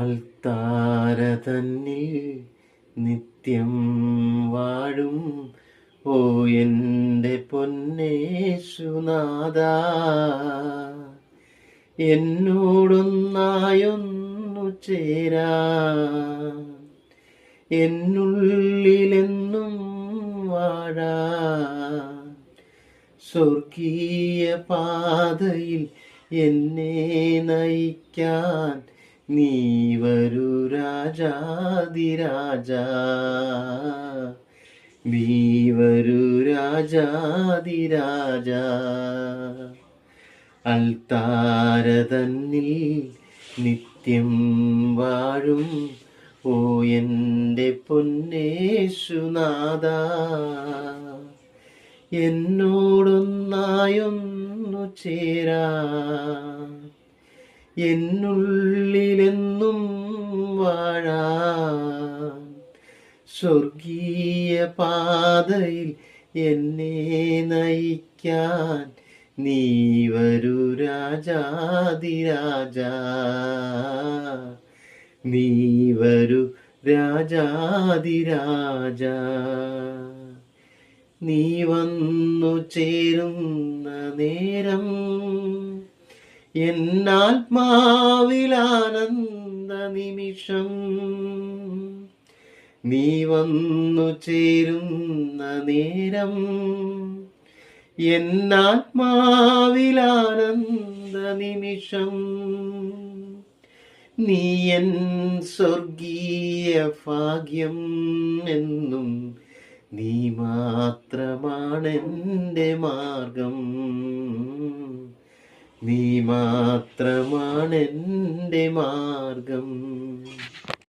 അൾത്താര തന്നിൽ നിത്യം വാഴും ഓ എൻ്റെ പൊന്നേശുനാഥ, എന്നോടൊന്നായൊന്നു ചേരാ എന്നുള്ളിലെന്നും വാഴാ സ്വർഗീയ പാതയിൽ എന്നെ നയിക്കാൻ നീ വരൂ രാജാതിരാജാ, നീ വരൂ രാജാതിരാജാ. അൾത്താര തന്നിൽ നിത്യം വാഴും ഓ എൻ്റെ പൊന്നേശുനാഥ, എന്നോടൊന്നായൊന്നു ചേരാ എന്നുള്ളിലെന്നും വാഴാ സ്വർഗീയ പാതയിൽ എന്നെ നയിക്കാൻ നീ വരൂ രാജാതിരാജാ, നീ വരൂ രാജാതിരാജാ. നീ വന്നു ചേരുന്ന നേരം എന്നാത്മാവിലാനന്ദ നിമിഷം, നീ വന്നു ചേരുന്ന നേരം എന്നാത്മാവിലാനന്ദ നിമിഷം. നീ എൻ സ്വർഗീയ ഭാഗ്യം എന്നും, നീ മാത്രമാണെൻ്റെ മാർഗം, നീ മാത്രമാണെൻ്റെ മാർഗം.